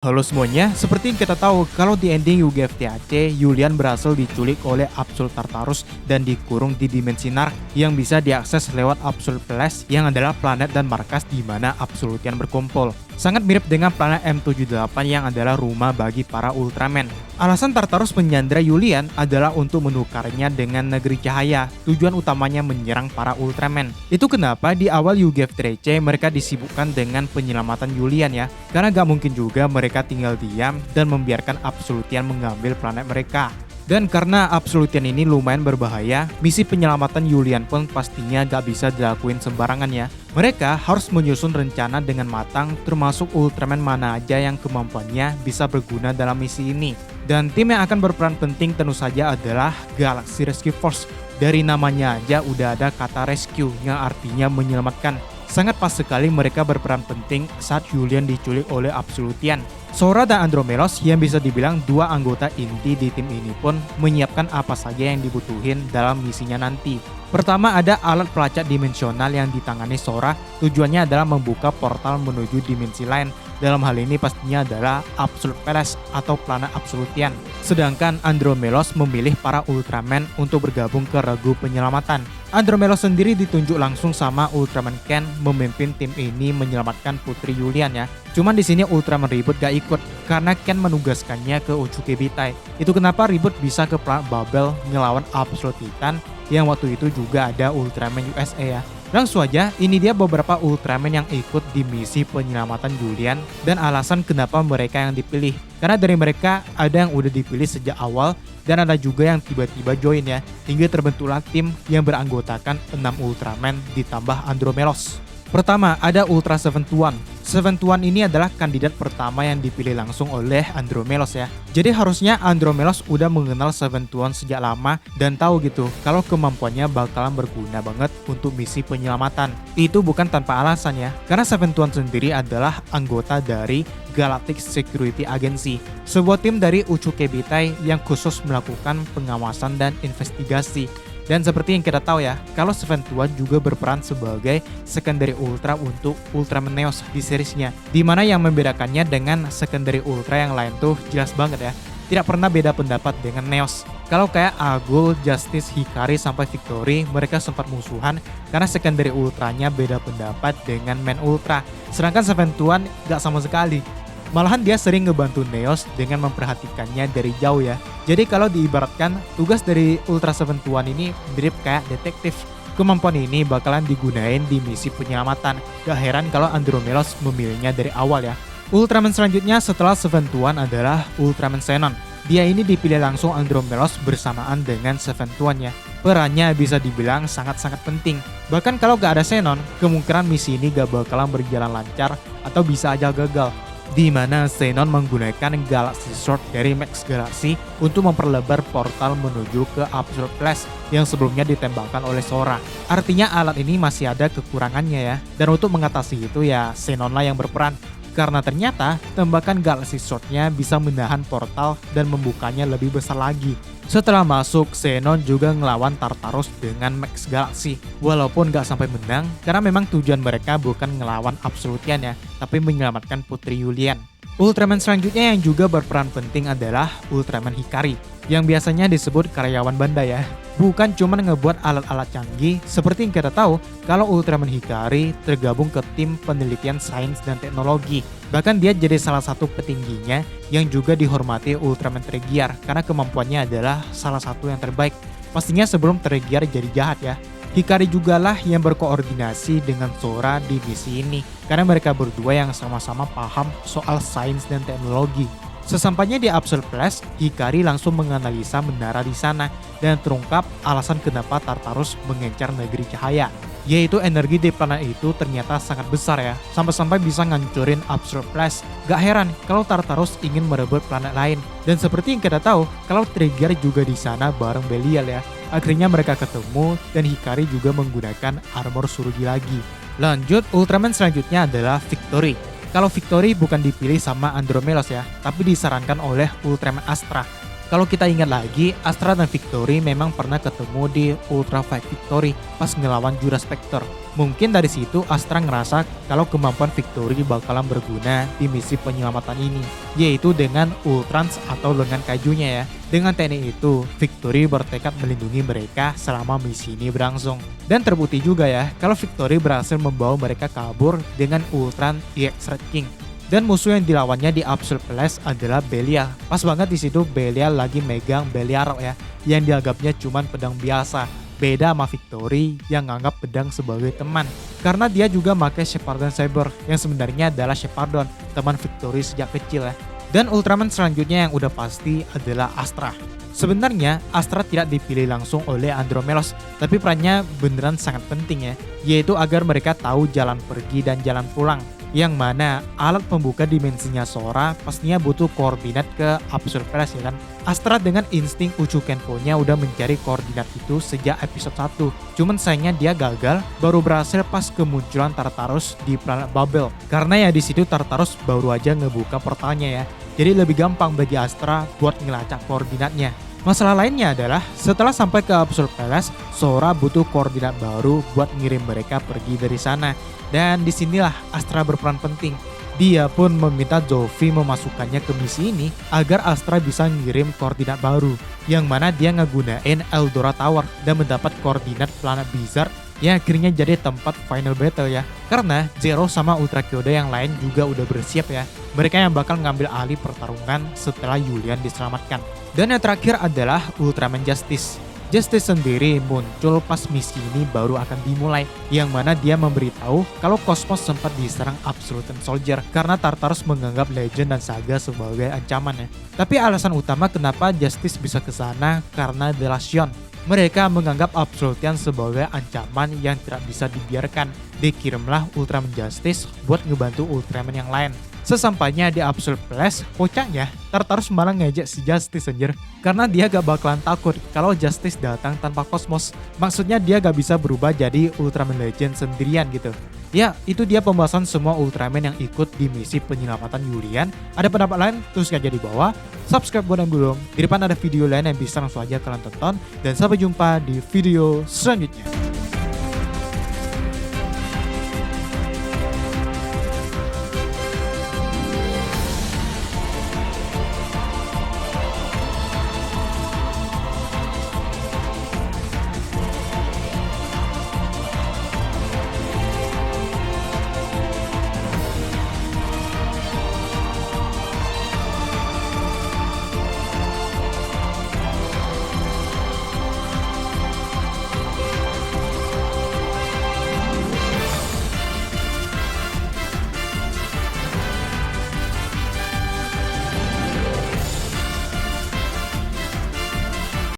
Halo semuanya, seperti yang kita tahu, kalau di ending UGF-TAC, Julian berhasil diculik oleh Absolute Tartarus dan dikurung di dimensi Narc yang bisa diakses lewat Absolute Palace yang adalah planet dan markas di mana Absolutian berkumpul. Sangat mirip dengan planet M78 yang adalah rumah bagi para Ultraman. Alasan Tartarus menyandra Julian adalah untuk menukarnya dengan negeri cahaya. Tujuan utamanya menyerang para Ultraman. Itu kenapa di awal UGF-TAC mereka disibukkan dengan penyelamatan Julian ya. Karena gak mungkin juga mereka tinggal diam dan membiarkan Absolutian mengambil planet mereka. Dan karena Absolutian ini lumayan berbahaya, misi penyelamatan Julian pun pastinya gak bisa dilakuin sembarangan ya. Mereka harus menyusun rencana dengan matang, termasuk Ultraman mana aja yang kemampuannya bisa berguna dalam misi ini. Dan tim yang akan berperan penting tentu saja adalah Galaxy Rescue Force. Dari namanya aja udah ada kata rescue yang artinya menyelamatkan. Sangat pas sekali mereka berperan penting saat Julian diculik oleh Absolutian. Sora dan Andromelos yang bisa dibilang dua anggota inti di tim ini pun menyiapkan apa saja yang dibutuhin dalam misinya nanti. Pertama ada alat pelacak dimensional yang ditangani Sora, tujuannya adalah membuka portal menuju dimensi lain. Dalam hal ini pastinya adalah Absolute Palace atau planet Absolutian. Sedangkan Andromelos memilih para Ultraman untuk bergabung ke regu penyelamatan. Andromelos sendiri ditunjuk langsung sama Ultraman Ken memimpin tim ini menyelamatkan Putri Julian ya. Cuman di sini Ultraman Reboot gak ikut karena Ken menugaskannya ke Uchuke Bitai. Itu kenapa Reboot bisa ke planet Babel ngelawan Absolute Titan yang waktu itu juga ada Ultraman USA ya. Langsung aja, ini dia beberapa Ultraman yang ikut di misi penyelamatan Julian dan alasan kenapa mereka yang dipilih. Karena dari mereka ada yang udah dipilih sejak awal dan ada juga yang tiba-tiba join ya. Hingga terbentuklah tim yang beranggotakan 6 Ultraman ditambah Andromelos. Pertama ada Ultra 71. 71 ini adalah kandidat pertama yang dipilih langsung oleh Andromelos ya. Jadi harusnya Andromelos udah mengenal 71 sejak lama dan tahu gitu kalau kemampuannya bakalan berguna banget untuk misi penyelamatan. Itu bukan tanpa alasan ya, karena 71 sendiri adalah anggota dari Galactic Security Agency, sebuah tim dari Uchuke Bitai yang khusus melakukan pengawasan dan investigasi. Dan seperti yang kita tahu ya, kalau 71 juga berperan sebagai secondary ultra untuk Ultraman Neos di seriesnya. Dimana yang membedakannya dengan secondary ultra yang lain tuh jelas banget ya. Tidak pernah beda pendapat dengan Neos. Kalau kayak Agul, Justice, Hikari, sampai Victory, mereka sempat musuhan karena secondary ultranya beda pendapat dengan main ultra. Sedangkan 71 gak sama sekali. Malahan dia sering ngebantu Neos dengan memperhatikannya dari jauh ya. Jadi kalau diibaratkan, tugas dari Ultra 71 ini mirip kayak detektif. Kemampuan ini bakalan digunain di misi penyelamatan. Gak heran kalau Andromelos memilihnya dari awal ya. Ultraman selanjutnya setelah 71 adalah Ultraman Xenon. Dia ini dipilih langsung Andromelos bersamaan dengan 71 ya. Perannya bisa dibilang sangat-sangat penting. Bahkan kalau gak ada Xenon, kemungkinan misi ini gak bakalan berjalan lancar atau bisa aja gagal. Di mana Xenon menggunakan Galaxy Sword dari Max Galaxy untuk memperlebar portal menuju ke Absolute Palace yang sebelumnya ditembakkan oleh Sora. Artinya alat ini masih ada kekurangannya ya. Dan untuk mengatasi itu ya Xenon lah yang berperan. Karena ternyata tembakan Galaxy Sword-nya bisa menahan portal dan membukanya lebih besar lagi. Setelah masuk, Xenon juga ngelawan Tartarus dengan Max Galaxy. Walaupun gak sampai menang, karena memang tujuan mereka bukan ngelawan Absolutian ya, tapi menyelamatkan Putri Julian. Ultraman selanjutnya yang juga berperan penting adalah Ultraman Hikari, yang biasanya disebut karyawan banda ya. Bukan cuma ngebuat alat-alat canggih, seperti yang kita tahu kalau Ultraman Hikari tergabung ke tim penelitian sains dan teknologi. Bahkan dia jadi salah satu petingginya yang juga dihormati Ultraman Tregear karena kemampuannya adalah salah satu yang terbaik. Pastinya sebelum Tregear jadi jahat ya. Hikari jugalah yang berkoordinasi dengan Sora di misi ini karena mereka berdua yang sama-sama paham soal sains dan teknologi. Sesampainya di Absolute Palace, Hikari langsung menganalisa menara di sana dan terungkap alasan kenapa Tartarus mengincar negeri cahaya. Yaitu energi di planet itu ternyata sangat besar ya, sampai-sampai bisa ngancurin Absolute Palace. Gak heran kalau Tartarus ingin merebut planet lain. Dan seperti yang kita tahu, kalau Trigger juga di sana bareng Belial ya. Akhirnya mereka ketemu dan Hikari juga menggunakan armor Surugi lagi. Lanjut, Ultraman selanjutnya adalah Victory. Kalau Victory bukan dipilih sama Andromelos ya, tapi disarankan oleh Ultraman Astra. Kalau kita ingat lagi, Astra dan Victory memang pernah ketemu di Ultra Fight Victory pas ngelawan Jura Spectre. Mungkin dari situ Astra ngerasa kalau kemampuan Victory bakalan berguna di misi penyelamatan ini, yaitu dengan Ultrans atau lengan kajunya ya. Dengan teknik itu, Victory bertekad melindungi mereka selama misi ini berlangsung. Dan terbukti juga ya, kalau Victory berhasil membawa mereka kabur dengan Ultran EX Red King. Dan musuh yang dilawannya di Absolute Clash adalah Belial. Pas banget di situ Belial lagi megang Belial ya, yang dianggapnya cuman pedang biasa. Beda sama Victory yang nganggap pedang sebagai teman. Karena dia juga pakai Shepardon Saber yang sebenarnya adalah Shepardon, teman Victory sejak kecil ya. Dan Ultraman selanjutnya yang udah pasti adalah Astra. Sebenarnya Astra tidak dipilih langsung oleh Andromelos, tapi perannya beneran sangat penting ya, yaitu agar mereka tahu jalan pergi dan jalan pulang. Yang mana alat pembuka dimensinya Sora pastinya butuh koordinat ke Absolute Clash ya kan. Astra dengan insting Uchu Kenpo-nya udah mencari koordinat itu sejak episode 1. Cuman sayangnya dia gagal, baru berhasil pas kemunculan Tartarus di planet Babel. Karena ya di situ Tartarus baru aja ngebuka portalnya ya. Jadi lebih gampang bagi Astra buat ngelacak koordinatnya. Masalah lainnya adalah setelah sampai ke Absolute Clash, Sora butuh koordinat baru buat ngirim mereka pergi dari sana. Dan disinilah Astra berperan penting. Dia pun meminta Zoffy memasukkannya ke misi ini agar Astra bisa ngirim koordinat baru. Yang mana dia ngegunain Eldora Tower dan mendapat koordinat planet Blizzard yang akhirnya jadi tempat final battle ya. Karena Zero sama Ultra Kyuubi yang lain juga udah bersiap ya. Mereka yang bakal ngambil alih pertarungan setelah Yulian diselamatkan. Dan yang terakhir adalah Ultraman Justice. Justice sendiri muncul pas misi ini baru akan dimulai, yang mana dia memberitahu kalau Cosmos sempat diserang Absolute Soldier karena Tartarus menganggap Legend dan Saga sebagai ancamannya. Tapi alasan utama kenapa Justice bisa ke sana karena The Last Shion. Mereka menganggap Absolutian sebagai ancaman yang tidak bisa dibiarkan. Dikirimlah Ultraman Justice buat ngebantu Ultraman yang lain. Sesampainya di Absolute Clash, kocaknya Tartarus malah ngejek si Justice anjir. Karena dia gak bakalan takut kalau Justice datang tanpa Cosmos. Maksudnya dia gak bisa berubah jadi Ultraman Legend sendirian gitu. Ya, itu dia pembahasan semua Ultraman yang ikut di misi penyelamatan Yulian. Ada pendapat lain? Tuliskan aja di bawah. Subscribe buat yang belum. Di depan ada video lain yang bisa langsung aja kalian tonton. Dan sampai jumpa di video selanjutnya.